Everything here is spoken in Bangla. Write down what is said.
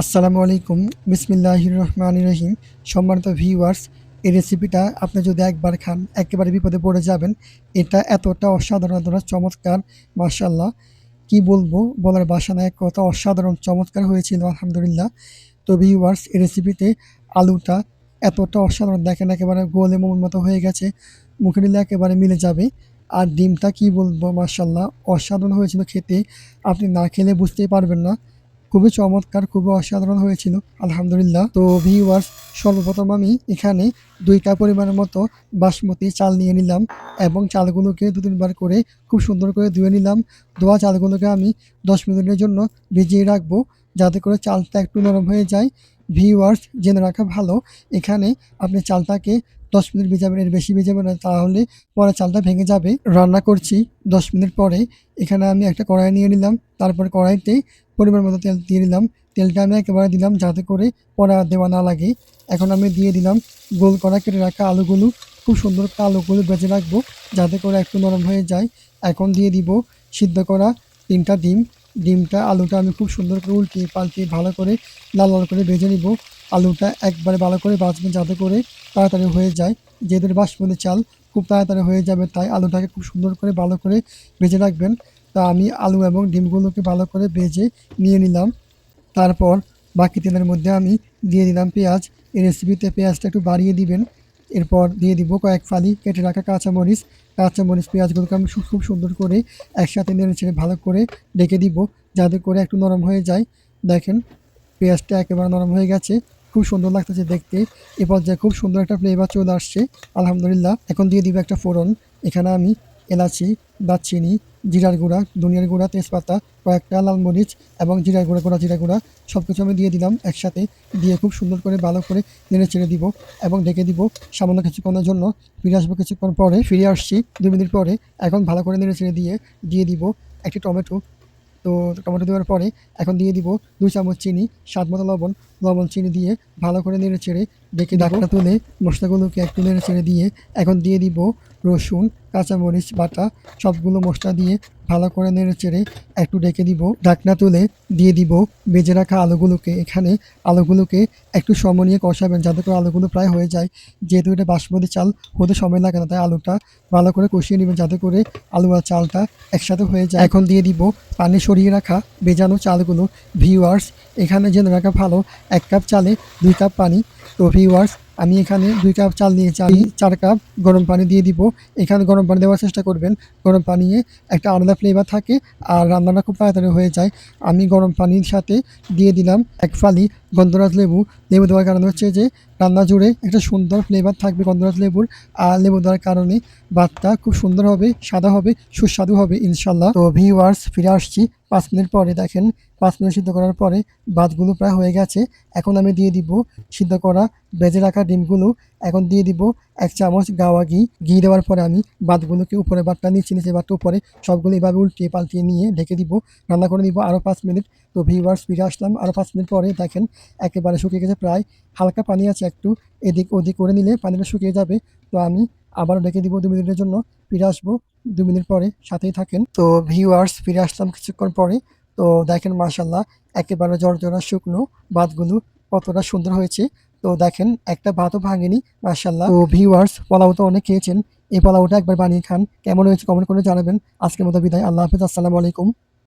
আসসালামু আলাইকুম। বিসমিল্লাহির রহমানির রহিম। সম্মানিত ভিউয়ার্স, এই রেসিপিটা আপনি যদি একবার খান একেবারে বিপদে পড়ে যাবেন। এটা এতটা অসাধারণ, এতটা চমৎকার, মাশাআল্লাহ! কি বলবো, বলার ভাষা নাই। এক কথা অসাধারণ চমৎকার হয়েছিল আলহামদুলিল্লাহ। তো ভিউয়ার্স, এই রেসিপিতে আলুটা এতটা অসাধারণ, দেখেন একেবারে গোলে মোমোর মতো হয়ে গেছে। মুখে নিলে একেবারে মিলে যাবে। আর ডিমটা কি বলবো, মাশাআল্লাহ! অসাধারণ হয়েছিল খেতে। আপনি না খেলে বুঝতেই পারবেন না। খুবই চমৎকার, খুবই অসাধারণ হয়েছিল আলহামদুলিল্লাহ। তো ভিউয়ার্স, সর্বপ্রথম আমি এখানে ২ কাপ পরিমাণের মতো বাসমতি চাল নিয়ে নিলাম এবং চালগুলোকে ২-৩ বার করে খুব সুন্দর করে ধুয়ে নিলাম। ধোয়া চালগুলোকে আমি ১০ মিনিটের জন্য ভিজিয়ে রাখবো, যাতে করে চালটা একটু নরম হয়ে যায়। ভিউয়ার্স, জেনে রাখা ভালো, এখানে আপনি চালটাকে ১০ মিনিট ভিজাবেন, এর বেশি ভিজাবেন না, তাহলে পরে চালটা ভেঙে যাবে। রান্না করছি ১০ মিনিট পরে। এখানে আমি একটা কড়াই নিয়ে নিলাম, তারপর কড়াইতে পরিমাণ মতো তেল দিয়ে দিলাম। তেলটা আমি একেবারে দিলাম যাতে করে পরে আর দেওয়া না লাগে। এখন আমি দিয়ে দিলাম গোল করা কেটে রাখা আলুগুলো। খুব সুন্দর করে আলুগুলো ভেজে রাখবো, যাতে করে একটু নরম হয়ে যায়। এখন দিয়ে দিব সিদ্ধ করা ৩টা ডিম। ডিমটা আলুটা আমি খুব সুন্দর করে উল্টিয়ে পাল্টিয়ে ভালো করে লাল লাল করে ভেজে নিব। আলুটা একবারে ভালো করে ভাজবেন, যাতে করে তাড়াতাড়ি হয়ে যায়। যেহেতু বাসমতি চাল খুব তাড়াতাড়ি হয়ে যাবে, তাই আলুটাকে খুব সুন্দর করে ভালো করে ভেজে রাখবেন। তা আমি আলু এবং ডিমগুলোকে ভালো করে ভেজে নিয়ে নিলাম। তারপর বাকি তেলের মধ্যে আমি দিয়ে দিলাম পেঁয়াজ। এই রেসিপিতে পেঁয়াজটা একটু বাড়িয়ে দিবেন। এরপর দিয়ে দিব কয়েক ফালি কেটে রাখা কাঁচামরিচ। কাঁচামরিচ পেঁয়াজগুলোকে আমি খুব সুন্দর করে একসাথে নেড়ে ছেড়ে ভালো করে ঢেকে দিব, যাতে করে একটু নরম হয়ে যায়। দেখেন, পেঁয়াজটা একেবারে নরম হয়ে গেছে, খুব সুন্দর লাগতেছে দেখতে। এ পর্যায়ে খুব সুন্দর একটা ফ্লেভার চলে আসছে আলহামদুলিল্লাহ। এখন দিয়ে দিব একটা ফোড়ন। এখানে আমি এলাচি, দারচিনি, জিরার গুঁড়া, ধনিয়ার গুঁড়া, তেজপাতা, কয়েকটা লাল মরিচ এবং জিরার গুঁড়া, গোটা জিরা গুঁড়া সব কিছু আমি দিয়ে দিলাম একসাথে। দিয়ে খুব সুন্দর করে ভালো করে নেড়ে ছেড়ে দিব এবং ঢেকে দিব সামান্য কিছুক্ষণের জন্য। ফিরে আসবো কিছুক্ষণ পরে, ফিরে আসছি ২ মিনিট পরে। এখন ভালো করে নেড়ে ছেড়ে দিয়ে দিব একটি টমেটো। তো টমেটো দেওয়ার পরে এখন দিয়ে দিব ২ চামচ চিনি, স্বাদ মতো লবণ চিনি দিয়ে ভালো করে নেড়ে চেড়ে ঢেকে ঢাকনা তুলে মশলাগুলোকে একটু নেড়ে চেড়ে দিয়ে এখন দিয়ে দিব রসুন, কাঁচামরিচ বাটা, সবগুলো মশলা দিয়ে ভালো করে নেড়ে চেড়ে একটু ঢেকে দিব। ঢাকনা তুলে দিয়ে দিব ভেজে রাখা আলুগুলোকে। এখানে আলুগুলোকে একটু সময় নিয়ে কষাবেন, যাতে করে আলুগুলো প্রায় হয়ে যায়। যেহেতু এটা বাসমতি চাল, হতে সময় লাগে না, তাই আলুটা ভালো করে কষিয়ে নেবেন, যাতে করে আলু আর চালটা একসাথে হয়ে যায়। এখন দিয়ে দিব পানি সরিয়ে রাখা ভেজানো চালগুলো। ভিউয়ার্স, এখানে জেনে রাখা ভালো, ১ কাপ চালে ২ কাপ পানি। তো ভিউয়ার্স, আমি এখানে ২ কাপ চাল নিয়েছি, আমি ৪ কাপ গরম পানি দিয়ে দিব। এখানে গরম পানি দেওয়ার চেষ্টা করবেন। গরম পানিয়ে একটা আলাদা ফ্লেভার থাকে আর রান্নাটা খুব তাড়াতাড়ি হয়ে যায়। আমি গরম পানির সাথে দিয়ে দিলাম ১ ফালি গন্ধরাজ লেবু। লেবু দেওয়ার কারণে হচ্ছে যে রান্না জুড়ে একটা সুন্দর ফ্লেভার থাকবে গন্ধরাজ লেবুর। আর লেবু দেওয়ার কারণে ভাতটা খুব সুন্দর হবে, সাদা হবে, সুস্বাদু হবে ইনশাল্লাহ। তো ভিউয়ার্স, ফিরে আসছি ৫ মিনিট পরে। দেখেন, ৫ মিনিট সিদ্ধ করার পরে ভাতগুলো প্রায় হয়ে গেছে। এখন আমি দিয়ে দিব সিদ্ধ করা ভেজে রাখা ডিমগুলো। এখন দিয়ে দিব ১ চামচ গাওয়া ঘি। ঘি দেওয়ার পরে আমি ভাতগুলোকে উপরে, ভাতটা নিচে ভাতটা উপরে, সবগুলো এভাবে উল্টিয়ে পাল্টিয়ে নিয়ে ঢেকে দিব। রান্না করে দিব আরও ৫ মিনিট। তো ভিউয়ার্স, ফিরে আসলাম আরও ৫ মিনিট পরে। দেখেন, একেবারে শুকিয়ে গেছে প্রায়। হালকা পানি আছে, একটু এদিক ওদিক করে নিলে পানিটা শুকিয়ে যাবে। তো আমি আবারও ঢেকে দিব ২ মিনিটের জন্য। ফিরে আসবো ২ মিনিট পরে, সাথেই থাকেন। তো ভিউয়ার্স, ফিরে আসলাম কিছুক্ষণ পরে। তো দেখেন, মাশাআল্লাহ, একেবারে জর্জরা শুকনো ভাতগুলো কতটা সুন্দর হয়েছে। তো দেখেন, একটা ভাতও ভাঙেনি, মাশাআল্লাহ। তো ভিউয়ার্স, পোলাও তো অনেক খেয়েছেন, এই পোলাওটা একবার বানিয়ে খান। কেমন হয়েছে কমেন্ট করে জানাবেন। আজকের মতো বিদায়। আল্লাহ হাফেজ। আসসালামু আলাইকুম।